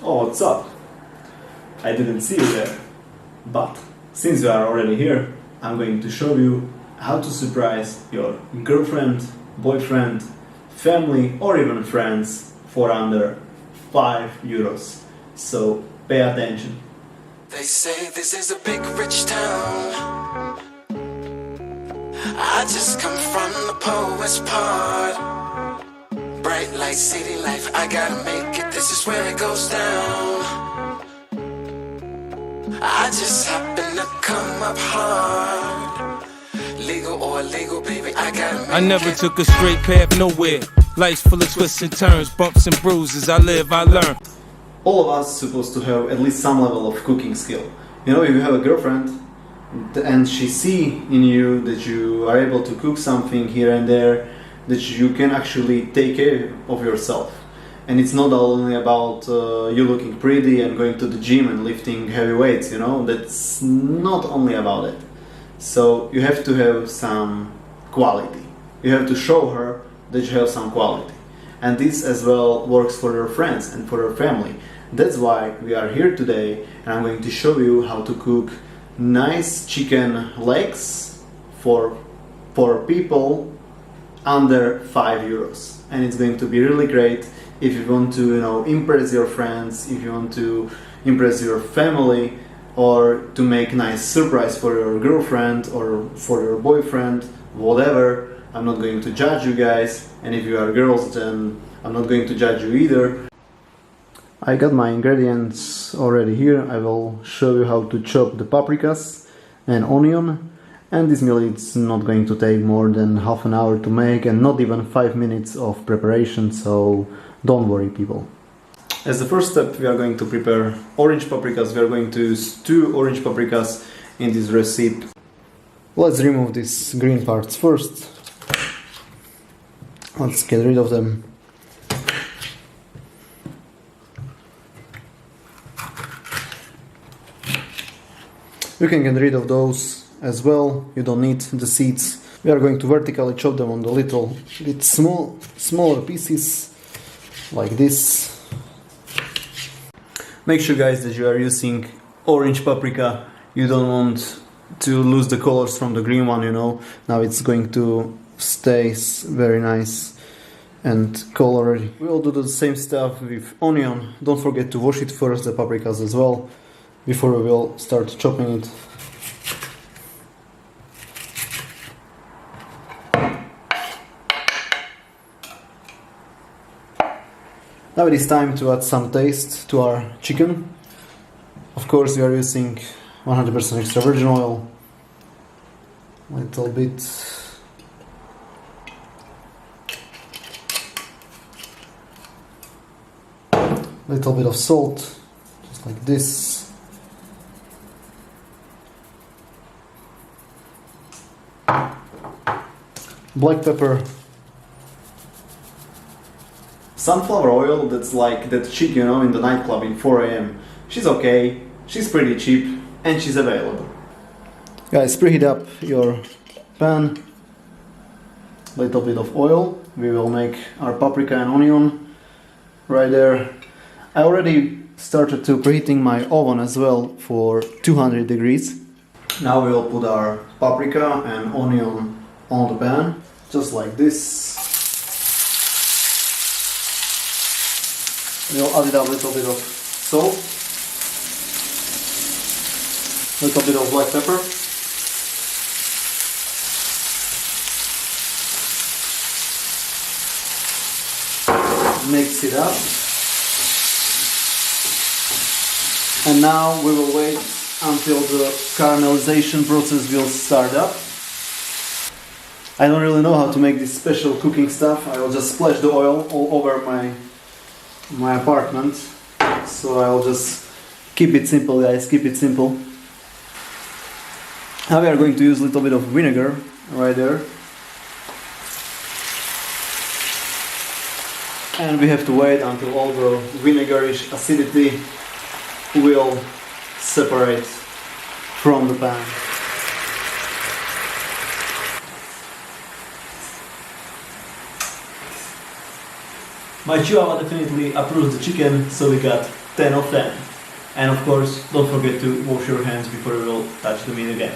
Oh, what's up? I didn't see you there. But since you are already here, I'm going to show you how to surprise your girlfriend, boyfriend, family or even friends for under 5 euros. So pay attention. They say this is a big rich town. I just come from the poorest part. Bright light, city life, I gotta make it, this is where it goes down. I just happen to come up hard. Legal or illegal, baby, I gotta make it. I never took a straight path nowhere. Life's full of twists and turns, bumps and bruises. I live, I learn. All of us supposed to have at least some level of cooking skill. You know, if you have a girlfriend and she see in you that you are able to cook something here and there, that you can actually take care of yourself. And it's not only about you looking pretty and going to the gym and lifting heavy weights, you know, that's not only about it. So you have to have some quality. You have to show her that you have some quality. And this as well works for your friends and for your family. That's why we are here today, and I'm going to show you how to cook nice chicken legs for people under 5 euros. And it's going to be really great if you want to, you know, impress your friends, if you want to impress your family, or to make nice surprise for your girlfriend or for your boyfriend, whatever. I'm not going to judge you guys, and if you are girls, then I'm not going to judge you either. I got my ingredients already here. I will show you how to chop the paprikas and onion, and this meal is not going to take more than half an hour to make and not even 5 minutes of preparation, so don't worry, people. As the first step, we are going to prepare orange paprikas. We are going to use 2 orange paprikas in this recipe. Let's remove these green parts first. Let's get rid of them. You can get rid of those as well, you don't need the seeds. We are going to vertically chop them on the little bit smaller pieces, like this. Make sure, guys, that you are using orange paprika. You don't want to lose the colors from the green one, you know. Now it's going to stay very nice and colored. We'll do the same stuff with onion. Don't forget to wash it first, the paprikas as well, before we will start chopping it. Now it is time to add some taste to our chicken. Of course, we are using 100% extra virgin oil, little bit, of salt, just like this. Black pepper. Sunflower oil, that's like that chick, you know, in the nightclub in 4 AM. She's okay, she's pretty cheap, and she's available. Guys, preheat up your pan. Little bit of oil. We will make our paprika and onion right there. I already started to preheating my oven as well for 200 degrees. Now we will put our paprika and onion on the pan, just like this. We'll add a little bit of salt, little bit of black pepper, mix it up, and now we will wait until the caramelization process will start up. I don't really know how to make this special cooking stuff. I will just splash the oil all over my apartment, so I'll just keep it simple, guys, keep it simple. Now we are going to use a little bit of vinegar right there, and we have to wait until all the vinegarish acidity will separate from the pan. My chihuahua definitely approves the chicken, so we got 10 of 10. And of course, don't forget to wash your hands before you will touch the meat again.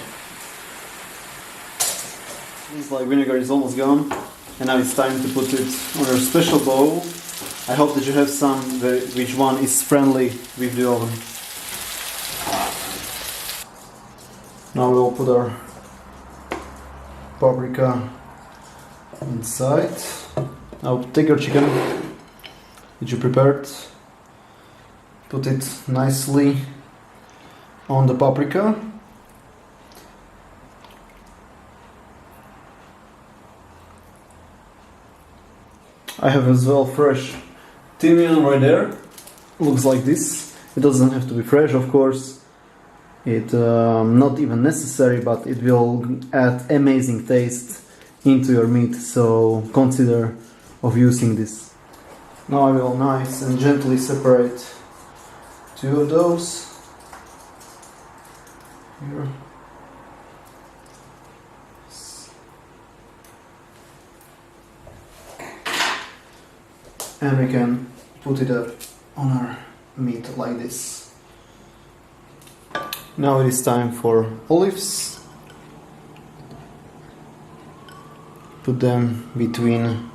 It's like vinegar is almost gone, and now it's time to put it on a special bowl. I hope that you have some which one is friendly with the oven. Now we'll put our paprika inside. Now take your chicken that you prepared, put it nicely on the paprika. I have as well fresh thymian right there. Looks like this. It doesn't have to be fresh, of course. It not even necessary, but it will add amazing taste into your meat. So consider of using this. Now I will nice and gently separate two of those. Here. And we can put it up on our meat like this. Now it is time for olives. Put them between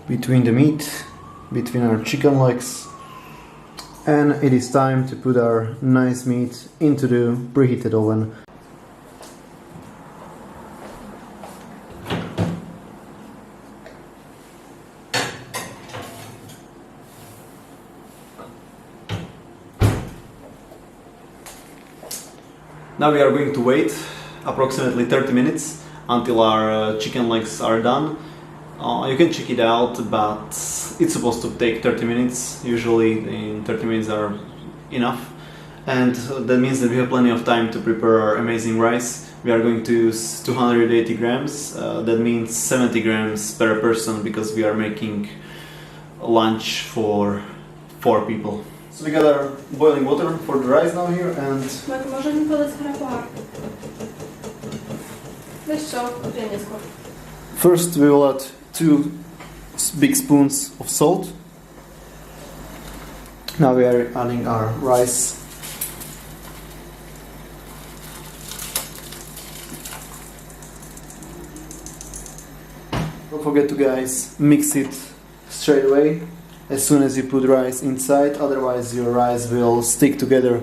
the meat, between our chicken legs. And it is time to put our nice meat into the preheated oven. Now we are going to wait approximately 30 minutes until our chicken legs are done. You can check it out, but it's supposed to take 30 minutes. Usually in 30 minutes are enough. And that means that we have plenty of time to prepare our amazing rice. We are going to use 280 grams. That means 70 grams per person because we are making lunch for 4 people. So we got our boiling water for the rice now here and... Marco, może mi podać harapuar? Weź co, pieniędzko. First we will add 2 big spoons of salt. Now we are adding our rice. Don't forget to, guys, mix it straight away as soon as you put rice inside, otherwise your rice will stick together.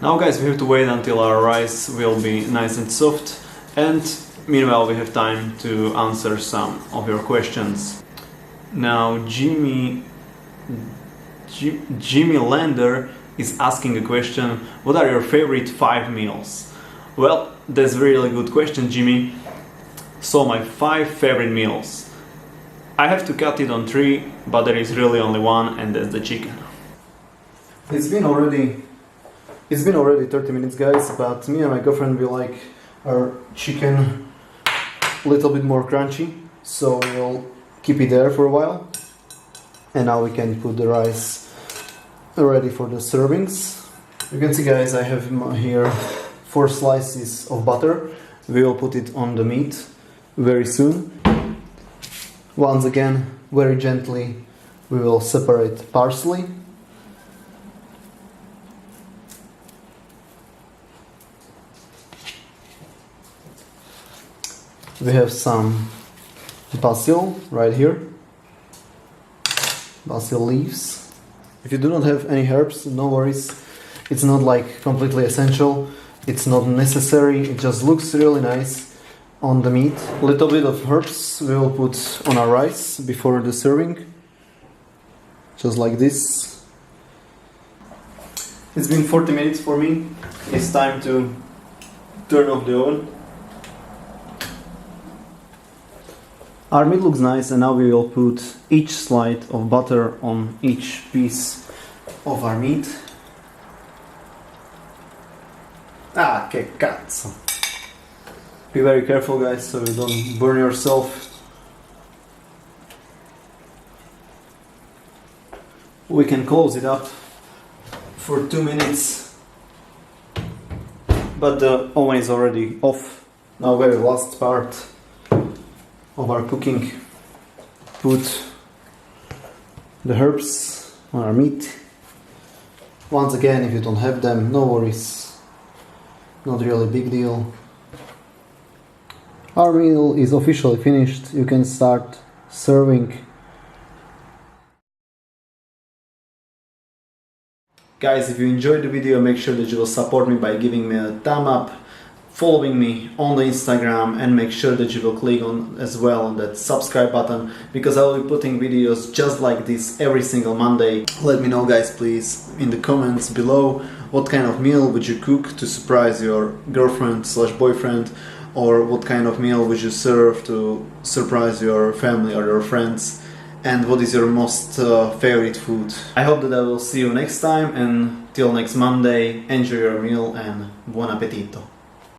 Now, guys, we have to wait until our rice will be nice and soft, and meanwhile we have time to answer some of your questions. Now Jimmy Lander is asking a question: what are your favorite 5 meals? Well, that's a really good question, Jimmy. So my 5 favorite meals. I have to cut it on 3, but there is really only one, and that's the chicken. It's been already 30 minutes, guys, but me and my girlfriend, we like our chicken a little bit more crunchy, so we'll keep it there for a while. And now we can put the rice ready for the servings. You can see, guys, I have here 4 slices of butter. We will put it on the meat very soon. Once again, very gently, we will separate parsley. We have some basil right here, basil leaves. If you do not have any herbs, no worries. It's not like completely essential. It's not necessary. It just looks really nice on the meat. A little bit of herbs we will put on our rice before the serving, just like this. It's been 40 minutes for me. It's time to turn off the oven. Our meat looks nice, and now we will put each slide of butter on each piece of our meat. Ah, che cazzo! Be very careful, guys, so you don't burn yourself. We can close it up for 2 minutes, but the oven is already off. Now, very last part of our cooking. Put the herbs on our meat. Once again, if you don't have them, no worries, not really big deal. Our meal is officially finished. You can start serving. Guys, if you enjoyed the video, make sure that you will support me by giving me a thumb up, following me on the Instagram, and make sure that you will click on as well on that subscribe button, because I will be putting videos just like this every single Monday. Let me know, guys, please, in the comments below, what kind of meal would you cook to surprise your girlfriend/boyfriend, or what kind of meal would you serve to surprise your family or your friends, and what is your most favorite food. I hope that I will see you next time, and till next Monday, enjoy your meal and buon appetito.